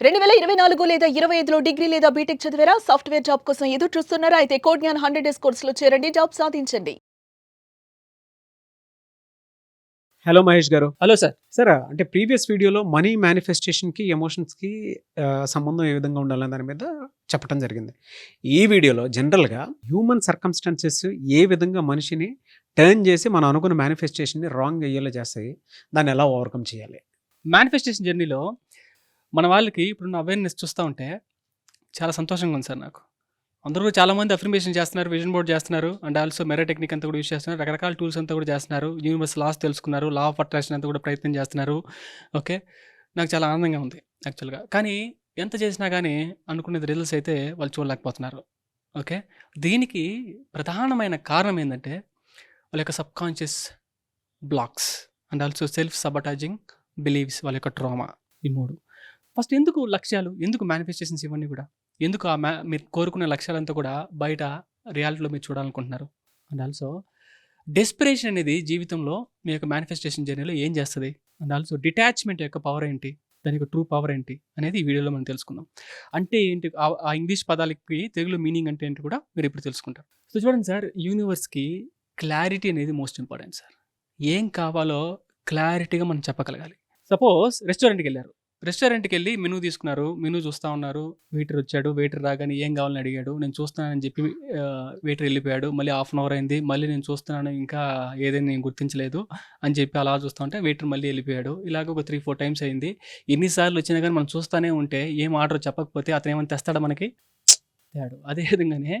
2024 లేదా 25లో డిగ్రీ లేదా బీటెక్ చదివారా? సాఫ్ట్‌వేర్ జాబ్ కోసం ఎదురు చూస్తున్నారా? అయితే కోడ్ జ్ఞాన్ 100 డేస్ కోర్సులో చేరండి. జాబ్ సాధించండి. హలో మహేష్ గారు. Hello sir. సార్ అంటే ప్రీవియస్ వీడియోలో మనీ మేనిఫెస్టేషన్‌కి, ఎమోషన్స్‌కి సంబంధం ఏ విధంగా ఉండాలనే దాని మీద చెప్పటం జరిగింది. ఈ వీడియోలో జనరల్‌గా హ్యూమన్ సర్కమ్‌స్టాన్సెస్ ఏ విధంగా మనిషిని టర్న్ చేసి మనం అనుకున్న మేనిఫెస్టేషన్‌ని రాంగ్ అయ్యేలా చేస్తాయి. దాన్ని ఎలా ఓవర్‌కమ్ చేయాలి? మేనిఫెస్టేషన్ జర్నీలో మన వాళ్ళకి ఇప్పుడున్న అవేర్‌నెస్ చూస్తా ఉంటే చాలా సంతోషంగా ఉంది సార్ నాకు. అందరూ చాలామంది అఫర్మేషన్ చేస్తున్నారు, విజన్ బోర్డ్ చేస్తున్నారు అండ్ ఆల్సో మెరా టెక్నిక్ అంతా కూడా యూజ్ చేస్తున్నారు. రకరకాల టూల్స్ అంతా కూడా చేస్తున్నారు. యూనివర్స్ లాస్ తెలుసుకున్నారు, లా ఆఫ్ అట్రాక్షన్ అంతా కూడా ప్రయత్నం చేస్తున్నారు. ఓకే. నాకు చాలా ఆనందంగా ఉంది యాక్చువల్‌గా. కానీ ఎంత చేసినా కానీ అనుకునేది రిజల్ట్స్ అయితే వాళ్ళు చూడలేకపోతున్నారు. ఓకే. దీనికి ప్రధానమైన కారణం ఏందంటే వాళ్ళ యొక్క subconscious blocks and also self sabotaging beliefs, వాళ్ళ యొక్క ట్రామా. ఈ 3. ఫస్ట్ ఎందుకు లక్ష్యాలు, ఎందుకు మేనిఫెస్టేషన్స్ ఇవన్నీ కూడా? ఎందుకు మీరు కోరుకునే లక్ష్యాలంతా కూడా బయట రియాలిటీలో మీరు చూడాలనుకుంటున్నారు? అండ్ ఆల్సో డెస్పిరేషన్ అనేది జీవితంలో మీ యొక్క మేనిఫెస్టేషన్ జర్నీలో ఏం చేస్తుంది? అండ్ ఆల్సో డిటాచ్మెంట్ యొక్క పవర్ ఏంటి? దాని యొక్క ట్రూ పవర్ ఏంటి అనేది ఈ వీడియోలో మనం తెలుసుకుందాం. అంటే ఏంటి, ఆ ఇంగ్లీష్ పదాలకి తెలుగులో మీనింగ్ అంటే ఏంటి కూడా మీరు ఇప్పుడు తెలుసుకుంటారు. సో చూడండి సార్, యూనివర్స్కి క్లారిటీ అనేది మోస్ట్ ఇంపార్టెంట్ సార్. ఏం కావాలో క్లారిటీగా మనం చెప్పగలగాలి. సపోజ్ రెస్టారెంట్కి వెళ్ళారు, రెస్టారెంట్కి వెళ్ళి మెనూ తీసుకున్నారు, మెనూ చూస్తూ ఉన్నారు. వెయిటర్ వచ్చాడు, వెయిటర్ రాగానే ఏం కావాలని అడిగాడు. నేను చూస్తున్నానని చెప్పి వెయిటర్ వెళ్ళిపోయాడు. మళ్ళీ హాఫ్ అన్ అవర్ అయింది, మళ్ళీ నేను చూస్తున్నాను, ఇంకా ఏదైనా నేను గుర్తించలేదు అని చెప్పి అలా చూస్తూ ఉంటే వెయిటర్ మళ్ళీ వెళ్ళిపోయాడు. ఇలాగ ఒక 3-4 టైమ్స్ అయింది. ఎన్నిసార్లు వచ్చినా కానీ మనం చూస్తూనే ఉంటే ఏం ఆర్డర్ చెప్పకపోతే అతను ఏమైనా తెస్తాడా మనకి? తేడు. అదే విధంగానే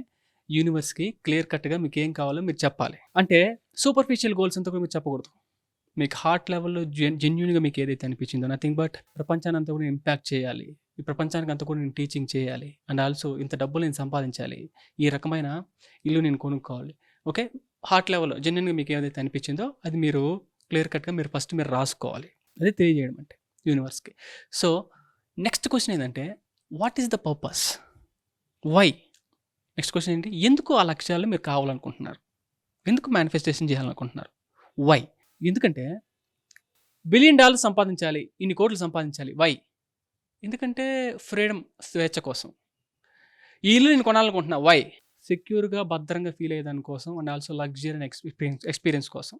యూనివర్స్కి క్లియర్ కట్గా మీకు ఏం కావాలో మీరు చెప్పాలి. అంటే సూపర్ఫిషియల్ గోల్స్ అంతా కూడా మీరు చెప్పకూడదు. మీకు హార్ట్ లెవెల్‌లో జెన్యూన్‌గా మీకు ఏదైతే అనిపించిందో, నథింగ్ బట్ ప్రపంచాన్ని అంతా కూడా ఇంపాక్ట్ చేయాలి, ఈ ప్రపంచానికి అంతా కూడా నేను టీచింగ్ చేయాలి అండ్ ఆల్సో ఇంత డబ్బులు నేను సంపాదించాలి, ఈ రకమైన ఇల్లు నేను కొనుక్కోవాలి. ఓకే. హార్ట్ లెవెల్‌లో జెన్యూన్‌గా మీకు ఏదైతే అనిపించిందో అది మీరు క్లియర్ కట్గా మీరు ఫస్ట్ మీరు రాసుకోవాలి. అది తెలియజేయడం అంటే యూనివర్స్కి. సో నెక్స్ట్ క్వశ్చన్ ఏంటంటే, what is the purpose? Why? Next question ఏంటి, ఎందుకు ఆ లక్ష్యాలు మీరు కావాలనుకుంటున్నారు? ఎందుకు మేనిఫెస్టేషన్ చేయాలనుకుంటున్నారు? వై? ఎందుకంటే $1 బిలియన్ సంపాదించాలి, ఇన్ని కోట్లు సంపాదించాలి. వై? ఎందుకంటే ఫ్రీడమ్, స్వేచ్ఛ కోసం. ఈ ఇల్లు నేను కొనాలనుకుంటున్నా. వై? సెక్యూర్గా, భద్రంగా ఫీల్ అయ్యేదాని కోసం and also luxury and experience కోసం.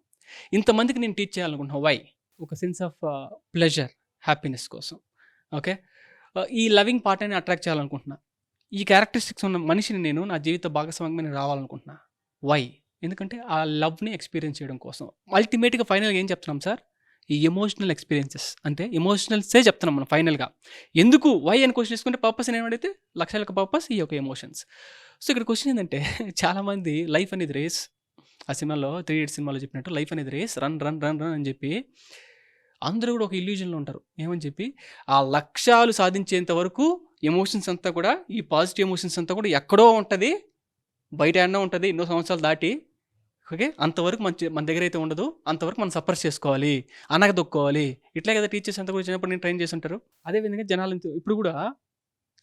ఇంతమందికి నేను టీచ్ చేయాలనుకుంటున్నా. వై? ఒక సెన్స్ ఆఫ్ ప్లెజర్, హ్యాపీనెస్ కోసం. ఓకే. ఈ లవింగ్ పార్ట్నర్ని అట్రాక్ట్ చేయాలనుకుంటున్నా. ఈ క్యారెక్టరిస్టిక్స్ ఉన్న మనిషిని నేను నా జీవిత భాగస్వామిగా నేను రావాలనుకుంటున్నా. వై? ఎందుకంటే ఆ లవ్ని ఎక్స్పీరియన్స్ చేయడం కోసం. అల్టిమేట్గా ఫైనల్గా ఏం చెప్తున్నాం సార్, ఈ ఎమోషనల్ ఎక్స్పీరియన్సెస్ అంటే ఎమోషనల్సే చెప్తున్నాం మనం ఫైనల్గా. ఎందుకు వై అని క్వశ్చన్ చేసుకుంటే పర్పస్ అని ఏమడితే లక్ష్యాల యొక్క పర్పస్ ఈ యొక్క ఎమోషన్స్. సో ఇక్కడ క్వశ్చన్ ఏంటంటే చాలామంది లైఫ్ అనేది రేస్, ఆ సినిమాలో 3 Idiots సినిమాలో చెప్పినట్టు లైఫ్ అనేది race, run run run run అని చెప్పి అందరూ కూడా ఒక ఇల్యూజన్లో ఉంటారు. ఏమని చెప్పి ఆ లక్ష్యాలు సాధించేంత వరకు ఎమోషన్స్ అంతా కూడా, ఈ పాజిటివ్ ఎమోషన్స్ అంతా కూడా ఎక్కడో ఉంటుంది, బయట ఎన్నో ఉంటుంది, ఎన్నో సంవత్సరాలు దాటి. ఓకే. అంతవరకు మన దగ్గర అయితే ఉండదు, అంతవరకు మనం సప్రెస్ చేసుకోవాలి, అనగదొక్కోవాలి. ఇట్లా కదా టీచర్స్ అంతా కూడా చిన్నప్పుడు నేను ట్రైన్ చేసి ఉంటారు. అదేవిధంగా జనాలు ఇప్పుడు కూడా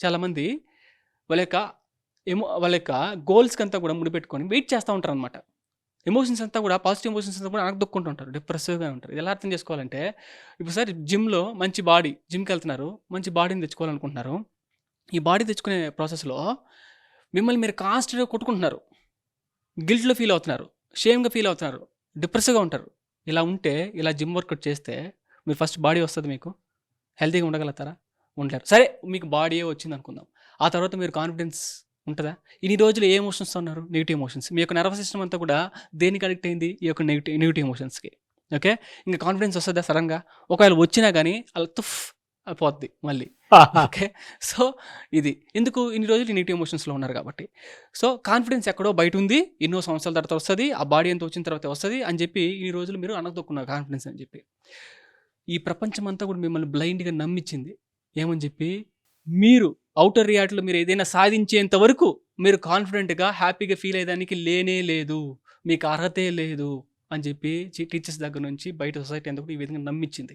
చాలామంది వాళ్ళ యొక్క గోల్స్కి అంతా కూడా ముడిపెట్టుకొని వెయిట్ చేస్తూ ఉంటారు అనమాట. ఎమోషన్స్ అంతా కూడా, పాజిటివ్ ఎమోషన్స్ అంతా కూడా అనగదొక్కుంటూ ఉంటారు, డిప్రెసివ్గా ఉంటారు. ఎలా అర్థం చేసుకోవాలంటే, ఇప్పుడు సార్ జిమ్లో మంచి బాడీ, జిమ్కి వెళ్తున్నారు, మంచి బాడీని తెచ్చుకోవాలనుకుంటున్నారు. ఈ బాడీ తెచ్చుకునే ప్రాసెస్లో మిమ్మల్ని మీరు కాన్స్టెంట్గా కొట్టుకుంటున్నారు, గిల్ట్లో ఫీల్ అవుతున్నారు, షేమ్గా ఫీల్ అవుతున్నారు, డిప్రెసివ్గా ఉంటారు. ఇలా ఉంటే, ఇలా జిమ్ వర్కౌట్ చేస్తే మీరు ఫస్ట్ బాడీ వస్తుంది, మీకు హెల్తీగా ఉండగలుగుతారా? ఉండలేరు. సరే మీకు బాడీయే వచ్చింది అనుకుందాం, ఆ తర్వాత మీరు కాన్ఫిడెన్స్ ఉంటుందా? ఇన్ని రోజులు ఏ ఎమోషన్స్తో ఉన్నారు? Negative emotions. మీ యొక్క నర్వస్ సిస్టమ్ అంతా కూడా దేనికి అడిక్ట్ అయింది? ఈ యొక్క నెగిటివ్ ఎమోషన్స్కి. ఓకే. ఇంకా కాన్ఫిడెన్స్ వస్తుందా సడన్గా? ఒకవేళ వచ్చినా కానీ అలా తుఫ్ అయిపోద్ది మళ్ళీ. ఓకే. సో ఇది ఎందుకు, ఇన్ని రోజులు నెగిటివ్ ఎమోషన్స్లో ఉన్నారు కాబట్టి. సో కాన్ఫిడెన్స్ ఎక్కడో బయట ఉంది, ఎన్నో సంవత్సరాల తర్వాత వస్తుంది, ఆ బాడీ అంతా వచ్చిన తర్వాత వస్తుంది అని చెప్పి ఇన్ని రోజులు మీరు అనగదొక్కున్నారు కాన్ఫిడెన్స్ అని చెప్పి. ఈ ప్రపంచం అంతా కూడా మిమ్మల్ని బ్లైండ్గా నమ్మించింది. ఏమని చెప్పి, మీరు అవుటర్ రియాలిటీలో మీరు ఏదైనా సాధించేంత వరకు మీరు కాన్ఫిడెంట్గా, హ్యాపీగా ఫీల్ అయ్యేదానికి లేనే లేదు, మీకు అర్హతే లేదు అని చెప్పి టీచర్స్ దగ్గర నుంచి బయట సొసైటీ అంతా కూడా ఈ విధంగా నమ్మించింది.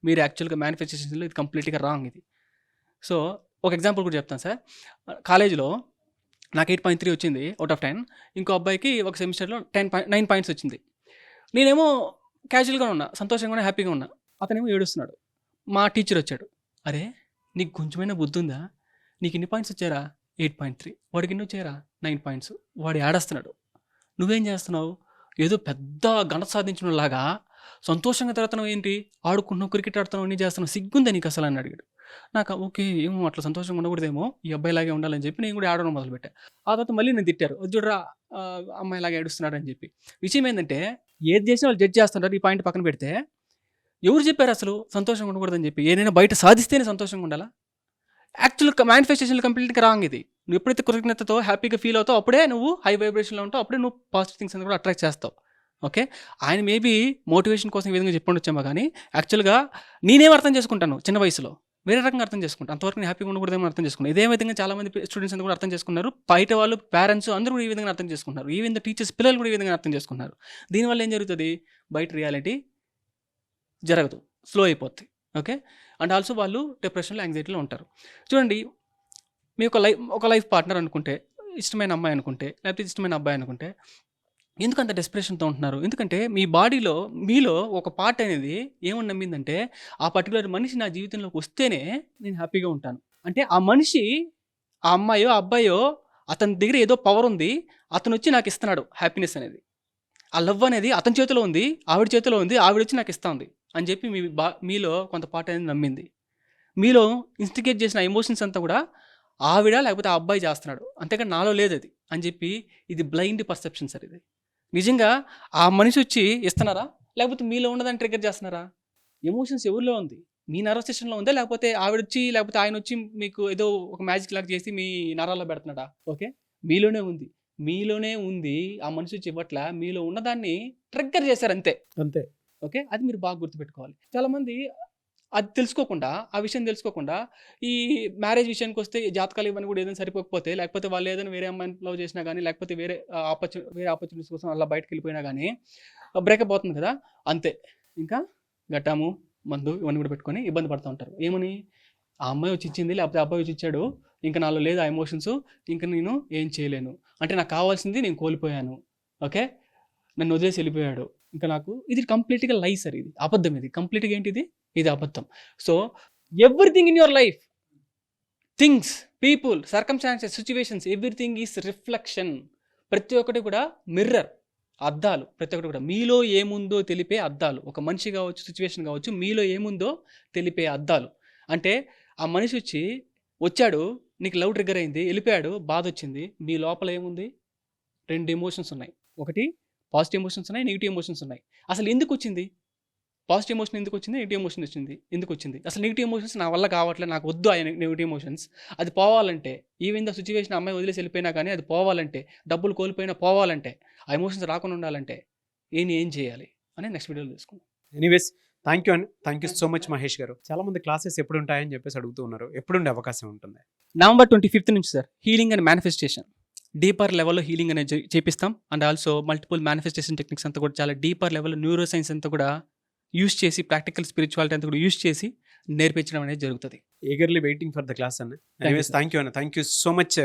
మీరు యాక్చువల్గా మేనిఫెస్టేషన్లో ఇది కంప్లీట్గా రాంగ్ ఇది. సో ఒక ఎగ్జాంపుల్ కూడా చెప్తాను సార్. కాలేజీలో నాకు 8.3 వచ్చింది అవుట్ ఆఫ్ 10. ఇంకో అబ్బాయికి ఒక సెమిస్టర్లో 9 పాయింట్స్ వచ్చింది. నేనేమో క్యాజువల్గా ఉన్నా, సంతోషంగా ఉన్నా, హ్యాపీగా ఉన్నా. అతనేమో ఏడుస్తున్నాడు. మా టీచర్ వచ్చాడు, అరే నీకు కొంచెమైనా బుద్ధి ఉందా? నీకు ఇన్ని పాయింట్స్ వచ్చారా? 8.3. వాడికి ఎన్ని వచ్చారా? 9 పాయింట్స్. వాడు ఏడేస్తున్నాడు. నువ్వేం చేస్తున్నావు? ఏదో పెద్ద ఘనత సాధించినలాగా సంతోషంగా తిరుగుతున్నావు ఏంటి? ఆడుకుంటున్నావు, క్రికెట్ ఆడుతున్నావు, అన్నీ చేస్తున్నావు, సిగ్గుందా నీకు అసలు అని అడిగాడు. నాకు ఓకే, ఏమో అట్లా సంతోషంగా ఉండకూడదేమో, ఈ అబ్బాయిలాగే ఉండాలని చెప్పి నేను కూడా ఆడడం మొదలుపెట్టా. ఆ తర్వాత మళ్ళీ నేను తిట్టారు, చూడరా అమ్మాయిలాగా ఏడుస్తున్నాడు అని చెప్పి. విషయం ఏంటంటే ఏది చేసినా వాళ్ళు జడ్జ్ చేస్తుంటారు. ఈ పాయింట్ పక్కన పెడితే ఎవరు చెప్పారు అసలు సంతోషంగా ఉండకూడదని చెప్పి? ఏదైనా బయట సాధిస్తేనే సంతోషంగా ఉండాలా? యాక్చువల్ మేనిఫెస్టేషన్ కంప్లీట్గా రాంగ్ ఇది. నువ్వు ఎప్పుడైతే కృతజ్ఞతతో హ్యాపీగా ఫీల్ అవుతావు అప్పుడే నువ్వు హై వైబ్రేషన్లో ఉంటావు, అప్పుడే నువ్వు పాజిటివ్ థింగ్స్ అని కూడా అట్రాక్ట్ చేస్తావు. ఓకే, ఆయన మేబీ మోటివేషన్ కోసం ఈ విధంగా చెప్పుండొచ్చామో కానీ యాక్చువల్గా నేనేం అర్థం చేసుకుంటాను చిన్న వయసులో వేరే రకంగా అర్థం చేసుకుంటాను. అంతవరకు నేను హ్యాపీగా ఉండకూడదేమో అర్థం చేసుకున్నాను. ఇదే విధంగా చాలామంది స్టూడెంట్స్ అంతా కూడా అర్థం చేసుకున్నారు. బయట వాళ్ళు పేరెంట్స్ అందరూ కూడా ఈ విధంగా అర్థం చేసుకున్నారు. ఈవెన్ ద టీచర్స్ పిల్లలు కూడా ఈ విధంగా అర్థం చేసుకున్నారు. దీనివల్ల ఏం జరుగుతుంది? బయట రియాలిటీ జరగదు, స్లో అయిపోద్ది. ఓకే, అండ్ ఆల్సో వాళ్ళు డిప్రెషన్లో, యాంగ్జైటీలో ఉంటారు. చూడండి, మీ ఒక లైఫ్ పార్ట్నర్ అనుకుంటే, ఇష్టమైన అమ్మాయి అనుకుంటే, లేకపోతే ఇష్టమైన అబ్బాయి అనుకుంటే, ఎందుకు అంత డెస్పిరేషన్తో ఉంటున్నారు? ఎందుకంటే మీ బాడీలో, మీలో ఒక పార్ట్ అనేది ఏమని నమ్మిందంటే, ఆ పర్టికులర్ మనిషి నా జీవితంలోకి వస్తేనే నేను హ్యాపీగా ఉంటాను. అంటే ఆ మనిషి, ఆ అమ్మాయో అబ్బాయో, అతని దగ్గర ఏదో పవర్ ఉంది, అతను వచ్చి నాకు ఇస్తున్నాడు హ్యాపీనెస్ అనేది. ఆ లవ్ అనేది అతని చేతిలో ఉంది, ఆవిడ చేతిలో ఉంది, ఆవిడ వచ్చి నాకు ఇస్తా ఉంది అని చెప్పి మీలో కొంత పార్ట్ అనేది నమ్మింది. మీలో ఇన్స్టిగేట్ చేసిన ఎమోషన్స్ అంతా కూడా ఆవిడ లేకపోతే ఆ అబ్బాయి చేస్తున్నాడు, అంతేకాని నాలో లేదు అది అని చెప్పి, ఇది బ్లైండ్ పర్సెప్షన్ సార్. ఇది నిజంగా ఆ మనిషి వచ్చి ఇస్తున్నారా, లేకపోతే మీలో ఉన్నదాన్ని ట్రిగర్ చేస్తున్నారా? ఎమోషన్స్ ఎవరిలో ఉంది? మీ నర్వస్ సిస్టంలో ఉందా, లేకపోతే ఆవిడ వచ్చి, లేకపోతే ఆయన వచ్చి మీకు ఏదో ఒక మ్యాజిక్ లాగా చేసి మీ నరాల్లో పెడుతున్నాడా? ఓకే, మీలోనే ఉంది, మీలోనే ఉంది. ఆ మనిషి వచ్చి ఇవ్వట్లా, మీలో ఉన్నదాన్ని ట్రిగ్గర్ చేశారు అంతే. అంతే. ఓకే, అది మీరు బాగా గుర్తుపెట్టుకోవాలి. చాలామంది అది తెలుసుకోకుండా, ఆ విషయం తెలుసుకోకుండా, ఈ మ్యారేజ్ విషయానికి వస్తే జాతకాలు ఇవన్నీ కూడా ఏదైనా సరిపోకపోతే, లేకపోతే వాళ్ళు ఏదైనా వేరే అమ్మాయిని లవ్ చేసినా కానీ, లేకపోతే వేరే ఆపర్చునిటీస్ కోసం అలా బయటకు వెళ్ళిపోయినా కానీ బ్రేకప్ అవుతుంది కదా, అంతే. ఇంకా గట్టాము, మందు ఇవన్నీ కూడా పెట్టుకొని ఇబ్బంది పడుతూ ఉంటారు. ఏమని? ఆ అమ్మాయి వచ్చి ఇచ్చింది, లేకపోతే అబ్బాయి వచ్చి ఇచ్చాడు, ఇంకా నాలో లేదు ఆ ఎమోషన్స్, ఇంకా నేను ఏం చేయలేను, అంటే నాకు కావాల్సింది నేను కోల్పోయాను. ఓకే, నన్ను వదిలేసి వెళ్ళిపోయాడు, ఇంకా నాకు ఇది కంప్లీట్గా లై సార్. ఇది అబద్ధం. ఇది కంప్లీట్గా ఏంటిది? ఇది అబద్ధం. So everything in your life, things, people, circumstances, situations, everything is reflection. ప్రతి ఒక్కటి కూడా మిర్రర్, అద్దాలు. ప్రతి ఒక్కటి కూడా మీలో ఏముందో తెలిపే అద్దాలు. ఒక మనిషి కావచ్చు, సిచ్యువేషన్ కావచ్చు, మీలో ఏముందో తెలిపే అద్దాలు. అంటే ఆ మనిషి వచ్చాడు, నీకు లవ్ ట్రిగ్గర్ అయింది, వెళ్ళిపోయాడు, బాధ వచ్చింది, మీ లోపల ఏముంది? 2 ఎమోషన్స్ ఉన్నాయి. ఒకటి పాజిటివ్ ఎమోషన్స్ ఉన్నాయి, నెగిటివ్ ఎమోషన్స్ ఉన్నాయి. అసలు ఎందుకు వచ్చింది పాజిటివ్ ఎమోషన్? ఎందుకు వచ్చింది? నెగిటివ్ ఎమోషన్ వచ్చింది ఎందుకు వచ్చింది? అసలు నెగిటివ్ ఎమోషన్స్ నా వల్ల కావట్లేదు, నాకు వద్దు ఆ నెగిటివ్ ఎమోషన్స్. అది పోవాలంటే, ఈవెన్ ద సిచ్యువేషన్ అమ్మాయి వదిలేసి వెళ్ళిపోయినా కానీ అది పోవాలంటే, డబ్బులు కోల్పోయినా పోవాలంటే, ఆ ఎమోషన్స్ రాకుండా ఉండాలంటే ఏం చేయాలి అని నెక్స్ట్ వీడియోలో తెలుసుకుందాం. ఎనీవేస్, థ్యాంక్ యూ అండి. Thank you so much Mahesh గారు. చాలా మంది క్లాసెస్ ఎప్పుడు ఉంటాయని చెప్పేసి అడుగుతూ ఉన్నారు. ఎప్పుడు ఉండే అవకాశం ఉంటుంది? నవంబర్ 25th నుంచి sir, healing and manifestation deeper లెవెల్లో హీలింగ్ అనేది చేపిస్తాం. And also multiple manifestation techniques అంతా కూడా చాలా డీపర్ లెవెల్లో న్యూరో సైన్స్ అంతా కూడా యూస్ చేసి, ప్రాక్టికల్ స్పిరిచువాలిటీ అంతా కూడా యూస్ చేసి నేర్పించడం అనేది జరుగుతుంది. Eagerly waiting for the class అన్న. ఎనీవేస్, థ్యాంక్ యూ అన్న. Thank you so much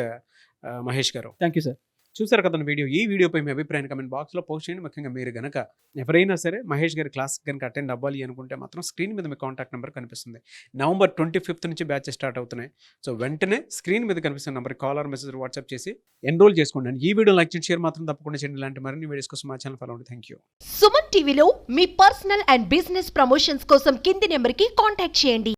Mahesh garu. Thank you sir. చూసారు కదా వీడియో. ఈ వీడియోపై మీ అభిప్రాయాన్ని కమెంట్ బాక్స్లో పోస్ట్ చేయండి. ముఖ్యంగా మీరు కనుక ఎవరైనా సరే మహేష్ గారి క్లాస్ కనుక అటెండ్ అవ్వాలి అనుకుంటే మాత్రం స్క్రీన్ మీద మీ కాంటాక్ట్ నెంబర్ కనిపిస్తుంది. నవంబర్ 25th నుంచి బ్యాచ్ స్టార్ట్ అవుతున్నాయి. సో వెంటనే స్క్రీన్ మీద కనిపిస్తున్న number call or message WhatsApp చేసి ఎన్రోల్ చేసుకోండి. ఈ వీడియో లైక్ చేసి షేర్ మాత్రం తప్పకుండా చేయండి. ఇలాంటి మరిన్ని వీడియోస్ కోసం మా ఛానల్ ఫాలో అవ్వండి. Thank you. సుమన్ టీవీలో మీ పర్సనల్ అండ్ బిజినెస్ ప్రమోషన్స్ కోసం కింది నెంబర్కి కాంటాక్ట్ చేయండి.